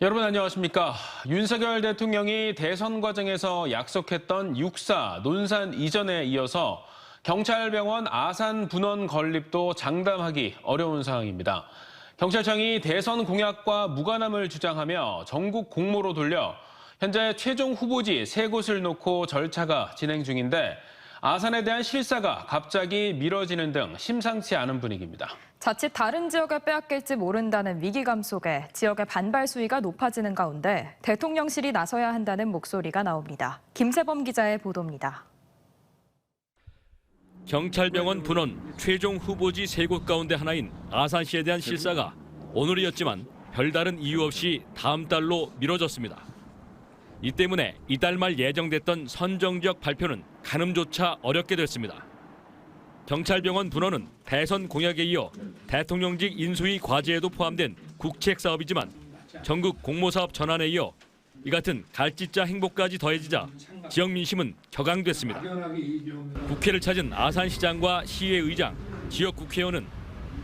여러분 안녕하십니까? 윤석열 대통령이 대선 과정에서 약속했던 육사 논산 이전에 이어서 경찰병원 아산 분원 건립도 장담하기 어려운 상황입니다. 경찰청이 대선 공약과 무관함을 주장하며 전국 공모로 돌려 현재 최종 후보지 3곳을 놓고 절차가 진행 중인데 아산에 대한 실사가 갑자기 미뤄지는 등 심상치 않은 분위기입니다. 자칫 다른 지역을 빼앗길지 모른다는 위기감 속에 지역의 반발 수위가 높아지는 가운데 대통령실이 나서야 한다는 목소리가 나옵니다. 김세범 기자의 보도입니다. 경찰병원 분원 최종 후보지 3곳 가운데 하나인 아산시에 대한 실사가 오늘이었지만 별다른 이유 없이 다음 달로 미뤄졌습니다. 이 때문에 이달 말 예정됐던 선정지역 발표는 가늠조차 어렵게 됐습니다. 경찰병원 분원은 대선 공약에 이어 대통령직 인수위 과제에도 포함된 국책 사업이지만 전국 공모사업 전환에 이어 이 같은 갈짓자 행보까지 더해지자 지역 민심은 격앙됐습니다. 국회를 찾은 아산시장과 시의회의장, 지역 국회의원은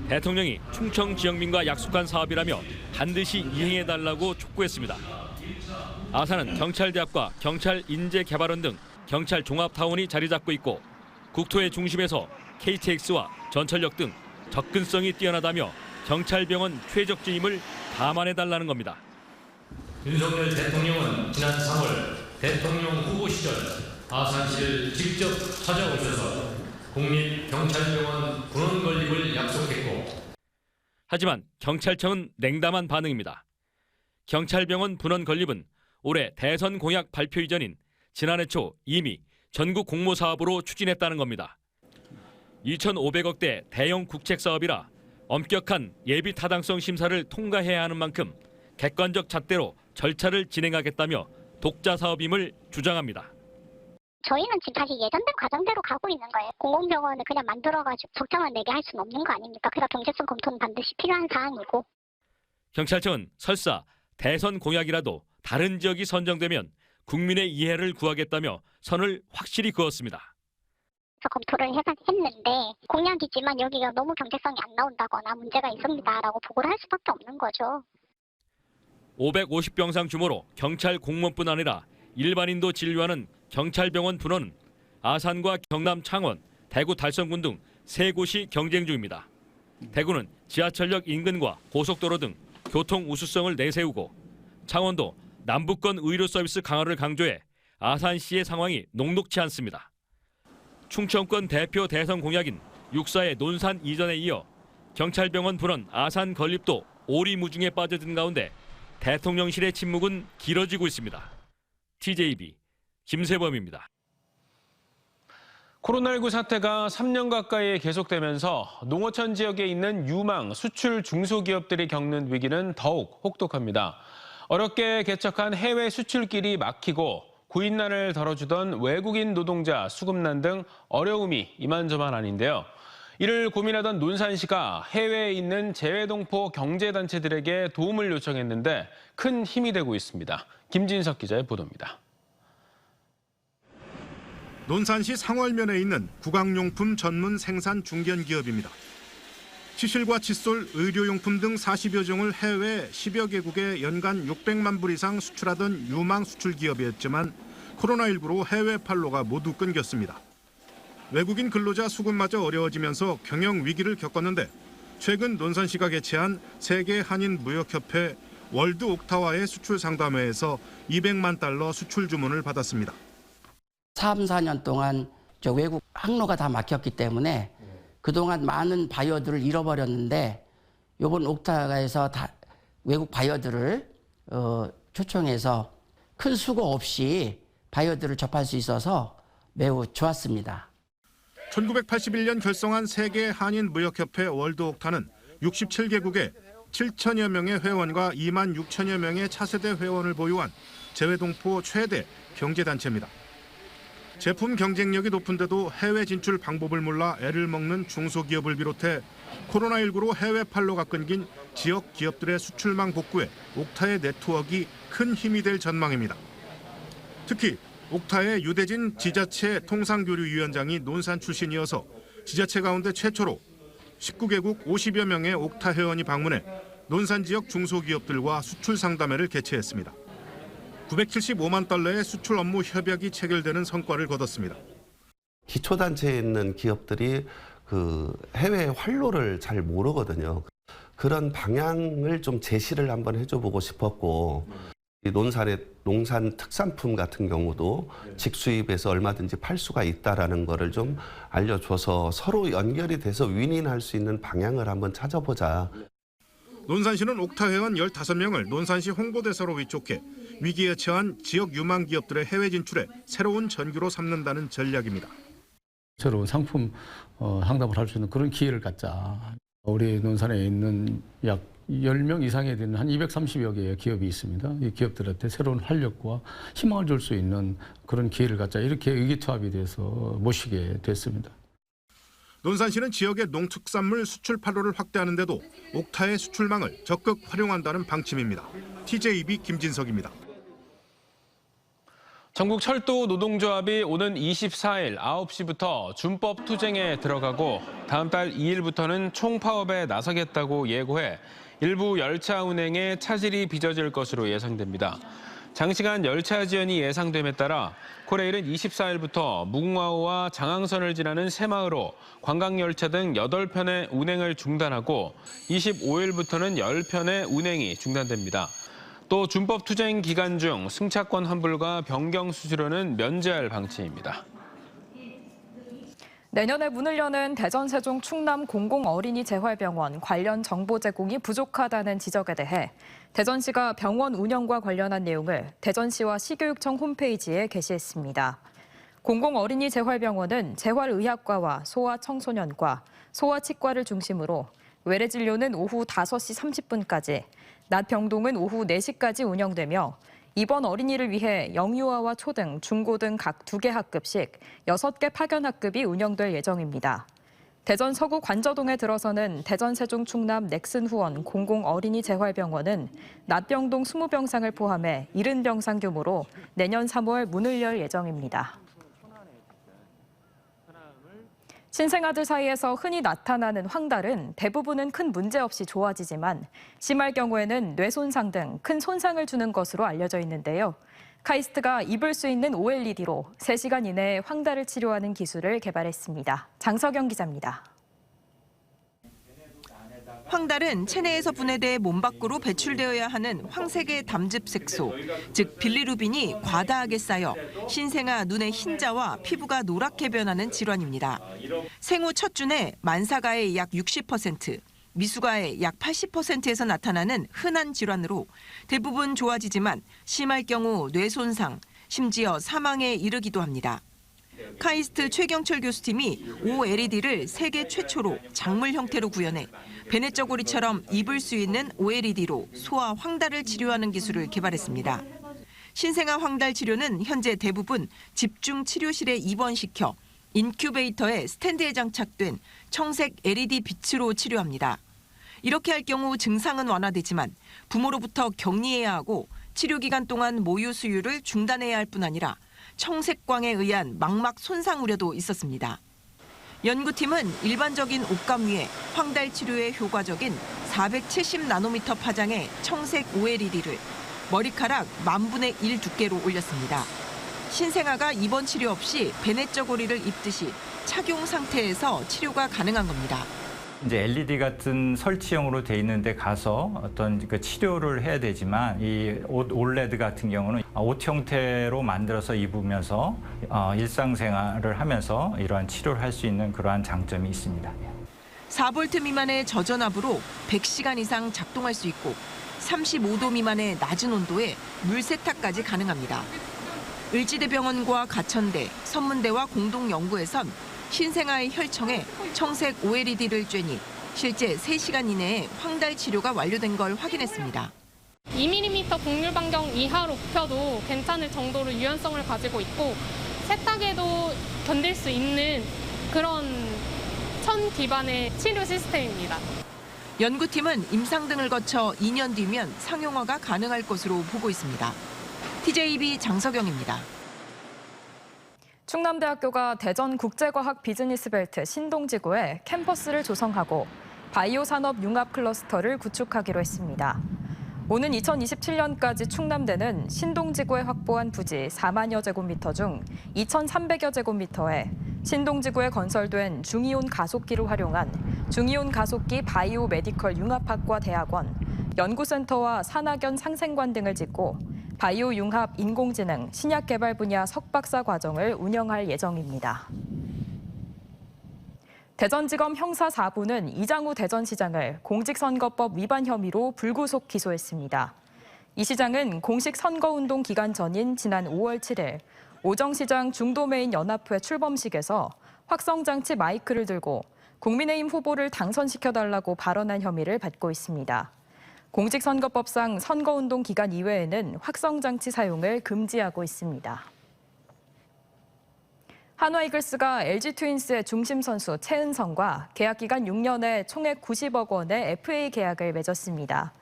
대통령이 충청 지역민과 약속한 사업이라며 반드시 이행해달라고 촉구했습니다. 아산은 경찰대학과 경찰인재개발원 등 경찰 종합타운이 자리 잡고 있고 국토의 중심에서 KTX와 전철역 등 접근성이 뛰어나다며 경찰병원 최적지임을 감안해달라는 겁니다. 윤석열 대통령은 지난 3월 대통령 후보 시절 아산시를 직접 찾아오셔서 국립경찰병원 분원 건립을 약속했고 하지만 경찰청은 냉담한 반응입니다. 경찰병원 분원 건립은 올해 대선 공약 발표 이전인 지난해 초 이미 전국 공모 사업으로 추진했다는 겁니다. 2,500억대 대형 국책 사업이라 엄격한 예비 타당성 심사를 통과해야 하는 만큼 객관적 잣대로 절차를 진행하겠다며 독자 사업임을 주장합니다. 저희는 지금 다시 예전된 과정대로 가고 있는 거예요. 공공병원을 그냥 만들어가지고 적자만 내게 할 수는 없는 거 아닙니까? 그래서 경제성 검토는 반드시 필요한 사안이고. 경찰청은 설사 대선 공약이라도 다른 지역이 선정되면 국민의 이해를 구하겠다며 선을 확실히 그었습니다. 검토를 했는데 공약이지만 여기가 너무 경제성이 안 나온다거나 문제가 있습니다라고 보고를 할 수밖에 없는 거죠. 550병상 규모로 경찰 공무원뿐 아니라 일반인도 진료하는 경찰병원 분원은 아산과 경남 창원, 대구 달성군 등 3곳이 경쟁 중입니다. 대구는 지하철역 인근과 고속도로 등 교통 우수성을 내세우고 창원도 남부권 의료 서비스 강화를 강조해 아산시의 상황이 녹록치 않습니다. 충청권 대표 대선 공약인 육사의 논산 이전에 이어 경찰병원 분원 아산 건립도 오리무중에 빠져든 가운데 대통령실의 침묵은 길어지고 있습니다. TJB 김세범입니다. 코로나19 사태가 3년 가까이 계속되면서 농어촌 지역에 있는 유망, 수출 중소기업들이 겪는 위기는 더욱 혹독합니다. 어렵게 개척한 해외 수출길이 막히고 구인난을 덜어주던 외국인 노동자 수급난 등 어려움이 이만저만 아닌데요. 이를 고민하던 논산시가 해외에 있는 재외동포 경제단체들에게 도움을 요청했는데 큰 힘이 되고 있습니다. 김진석 기자의 보도입니다. 논산시 상월면에 있는 구강용품 전문 생산 중견기업입니다. 치실과 칫솔, 의료용품 등 40여 종을 해외 10여 개국에 연간 600만 불 이상 수출하던 유망 수출 기업이었지만 코로나19로 해외 판로가 모두 끊겼습니다. 외국인 근로자 수급마저 어려워지면서 경영 위기를 겪었는데 최근 논산시가 개최한 세계 한인 무역협회 월드 옥타와의 수출 상담회에서 200만 달러 수출 주문을 받았습니다. 3, 4년 동안 외국 항로가 다 막혔기 때문에 그동안 많은 바이어들을 잃어버렸는데 이번 옥타와에서 다 외국 바이어들을 초청해서 큰 수고 없이 바이어들을 접할 수 있어서 매우 좋았습니다. 1981년 결성한 세계 한인 무역협회 월드 옥타는 67개국에 7천여 명의 회원과 2만 6천여 명의 차세대 회원을 보유한 재외동포 최대 경제단체입니다. 제품 경쟁력이 높은데도 해외 진출 방법을 몰라 애를 먹는 중소기업을 비롯해 코로나19로 해외 판로가 끊긴 지역 기업들의 수출망 복구에 옥타의 네트워크가 큰 힘이 될 전망입니다. 특히 옥타의 유대진 지자체 통상교류위원장이 논산 출신이어서 지자체 가운데 최초로 19개국 50여 명의 옥타 회원이 방문해 논산 지역 중소기업들과 수출 상담회를 개최했습니다. 975만 달러의 수출 업무 협약이 체결되는 성과를 거뒀습니다. 기초단체에 있는 기업들이 그 해외 활로를 잘 모르거든요. 그런 방향을 좀 제시를 한번 해줘보고 싶었고, 이 농산 특산품 같은 경우도 직수입해서 얼마든지 팔 수가 있다라는 거를 좀 알려줘서 서로 연결이 돼서 윈윈할 수 있는 방향을 한번 찾아보자. 논산시는 옥타 회원 15명을 논산시 홍보대사로 위촉해 위기에 처한 지역 유망 기업들의 해외 진출에 새로운 전규로 삼는다는 전략입니다. 새로운 상품 상담을 할 수 있는 그런 기회를 갖자. 우리 논산에 있는 약 10명 이상에 되는 한 230여 개의 기업이 있습니다. 이 기업들한테 새로운 활력과 희망을 줄 수 있는 그런 기회를 갖자. 이렇게 의기투합이 돼서 모시게 됐습니다. 논산시는 지역의 농특산물 수출 판로를 확대하는 데도 옥타의 수출망을 적극 활용한다는 방침입니다. TJB 김진석입니다. 전국철도노동조합이 오는 24일 9시부터 준법 투쟁에 들어가고 다음 달 2일부터는 총파업에 나서겠다고 예고해 일부 열차 운행에 차질이 빚어질 것으로 예상됩니다. 장시간 열차 지연이 예상됨에 따라 코레일은 24일부터 무궁화호와 장항선을 지나는 새마을호, 관광열차 등 8편의 운행을 중단하고 25일부터는 10편의 운행이 중단됩니다. 또 준법 투쟁 기간 중 승차권 환불과 변경 수수료는 면제할 방침입니다. 내년에 문을 여는 대전, 세종, 충남 공공어린이재활병원 관련 정보 제공이 부족하다는 지적에 대해 대전시가 병원 운영과 관련한 내용을 대전시와 시교육청 홈페이지에 게시했습니다. 공공어린이재활병원은 재활의학과와 소아청소년과, 소아치과를 중심으로 외래 진료는 오후 5시 30분까지, 낮 병동은 오후 4시까지 운영되며 입원 어린이를 위해 영유아와 초등, 중고등 각 2개 학급씩 6개 파견 학급이 운영될 예정입니다. 대전 서구 관저동에 들어서는 대전, 세종, 충남 넥슨 후원 공공어린이재활병원은 낮 병동 20병상을 포함해 70병상 규모로 내년 3월 문을 열 예정입니다. 신생아들 사이에서 흔히 나타나는 황달은 대부분은 큰 문제 없이 좋아지지만 심할 경우에는 뇌 손상 등 큰 손상을 주는 것으로 알려져 있는데요. 카이스트가 입을 수 있는 OLED로 3시간 이내에 황달을 치료하는 기술을 개발했습니다. 장석영 기자입니다. 황달은 체내에서 분해돼 몸 밖으로 배출되어야 하는 황색의 담즙색소, 즉 빌리루빈이 과다하게 쌓여 신생아 눈의 흰자와 피부가 노랗게 변하는 질환입니다. 생후 첫 주내 만사가의 약 60%, 미숙아의 약 80%에서 나타나는 흔한 질환으로 대부분 좋아지지만 심할 경우 뇌 손상, 심지어 사망에 이르기도 합니다. 카이스트 최경철 교수팀이 OLED를 세계 최초로 작물 형태로 구현해 베네쩌고리처럼 입을 수 있는 OLED로 소아 황달을 치료하는 기술을 개발했습니다. 신생아 황달 치료는 현재 대부분 집중 치료실에 입원시켜 인큐베이터에 스탠드에 장착된 청색 LED 빛으로 치료합니다. 이렇게 할 경우 증상은 완화되지만 부모로부터 격리해야 하고 치료 기간 동안 모유 수유를 중단해야 할 뿐 아니라 청색광에 의한 망막 손상 우려도 있었습니다. 연구팀은 일반적인 옷감 위에 황달 치료에 효과적인 470나노미터 파장의 청색 OLED를 머리카락 10,000분의 1 두께로 올렸습니다. 신생아가 입원 치료 없이 베네쩌고리를 입듯이 착용 상태에서 치료가 가능한 겁니다. 이제 LED 같은 설치형으로 돼 있는데 가서 어떤 그 치료를 해야 되지만 이 옷 OLED 같은 경우는 옷 형태로 만들어서 입으면서 일상생활을 하면서 이러한 치료를 할 수 있는 그러한 장점이 있습니다. 4V 미만의 저전압으로 100시간 이상 작동할 수 있고 35도 미만의 낮은 온도에 물 세탁까지 가능합니다. 을지대병원과 가천대, 선문대와 공동연구에선 신생아의 혈청에 청색 OLED를 쬐니 실제 3시간 이내에 황달 치료가 완료된 걸 확인했습니다. 2mm 곡률 반경 이하로 굽혀도 괜찮을 정도로 유연성을 가지고 있고 세탁에도 견딜 수 있는 그런 천 기반의 치료 시스템입니다. 연구팀은 임상 등을 거쳐 2년 뒤면 상용화가 가능할 것으로 보고 있습니다. TJB 장석영입니다. 충남대학교가 대전국제과학 비즈니스벨트 신동지구에 캠퍼스를 조성하고 바이오 산업 융합 클러스터를 구축하기로 했습니다. 오는 2027년까지 충남대는 신동지구에 확보한 부지 4만여 제곱미터 중 2,300여 제곱미터에 신동지구에 건설된 중이온 가속기를 활용한 중이온 가속기 바이오 메디컬 융합학과 대학원, 연구센터와 산학연 상생관 등을 짓고 바이오 융합 인공지능 신약 개발 분야 석박사 과정을 운영할 예정입니다. 대전지검 형사 4부는 이장우 대전시장을 공직선거법 위반 혐의로 불구속 기소했습니다. 이 시장은 공식 선거운동 기간 전인 지난 5월 7일 오정시장 중도메인 연합회 출범식에서 확성장치 마이크를 들고 국민의힘 후보를 당선시켜달라고 발언한 혐의를 받고 있습니다. 공직선거법상 선거운동 기간 이외에는 확성장치 사용을 금지하고 있습니다. 한화이글스가 LG 트윈스의 중심 선수 최은성과 계약 기간 6년에 총액 90억 원의 FA 계약을 맺었습니다.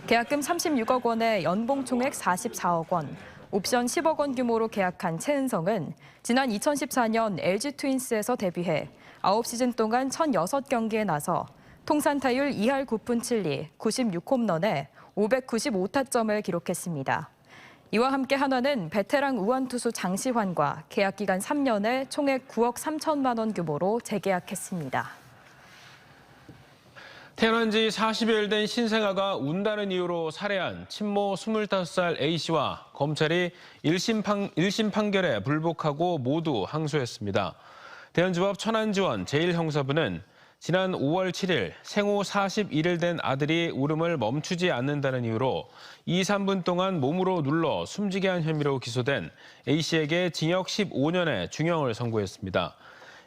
계약금 36억 원에 연봉 총액 44억 원, 옵션 10억 원 규모로 계약한 최은성은 지난 2014년 LG 트윈스에서 데뷔해 9시즌 동안 1,006경기에 나서 통산 타율 2할 9푼 7리, 96홈런에 595타점을 기록했습니다. 이와 함께 한화는 베테랑 우완투수 장시환과 계약 기간 3년에 총액 9억 3천만 원 규모로 재계약했습니다. 태어난 지 40여일 된 신생아가 운다는 이유로 살해한 친모 25살 A씨와 검찰이 1심 판결에 불복하고 모두 항소했습니다. 대연지법 천안지원 제1형사부는 지난 5월 7일 생후 41일 된 아들이 울음을 멈추지 않는다는 이유로 2, 3분 동안 몸으로 눌러 숨지게 한 혐의로 기소된 A씨에게 징역 15년의 중형을 선고했습니다.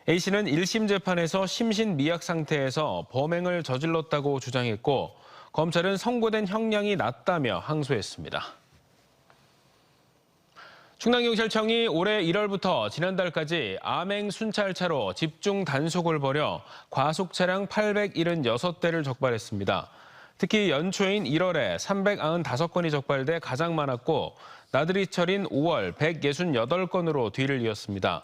A씨는 1심 재판에서 심신미약 상태에서 범행을 저질렀다고 주장했고 검찰은 선고된 형량이 낮다며 항소했습니다. 충남경찰청이 올해 1월부터 지난달까지 암행 순찰차로 집중 단속을 벌여 과속 차량 876대를 적발했습니다. 특히 연초인 1월에 395건이 적발돼 가장 많았고 나들이철인 5월 168건으로 뒤를 이었습니다.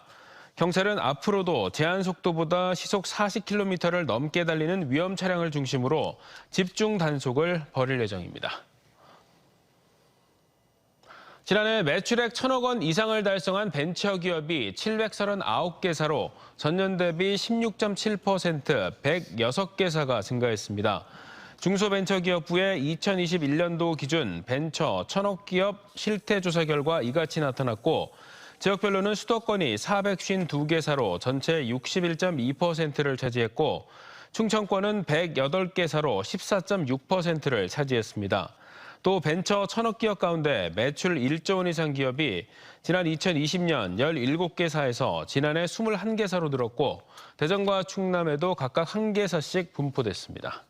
경찰은 앞으로도 제한 속도보다 시속 40km를 넘게 달리는 위험 차량을 중심으로 집중 단속을 벌일 예정입니다. 지난해 매출액 1,000억 원 이상을 달성한 벤처기업이 739개사로 전년 대비 16.7%, 106개사가 증가했습니다. 중소벤처기업부의 2021년도 기준 벤처 1,000억 기업 실태조사 결과 이같이 나타났고 지역별로는 수도권이 452개사로 전체 61.2%를 차지했고 충청권은 108개사로 14.6%를 차지했습니다. 또 벤처 1,000억 기업 가운데 매출 1조 원 이상 기업이 지난 2020년 17개사에서 지난해 21개사로 늘었고 대전과 충남에도 각각 1개사씩 분포됐습니다.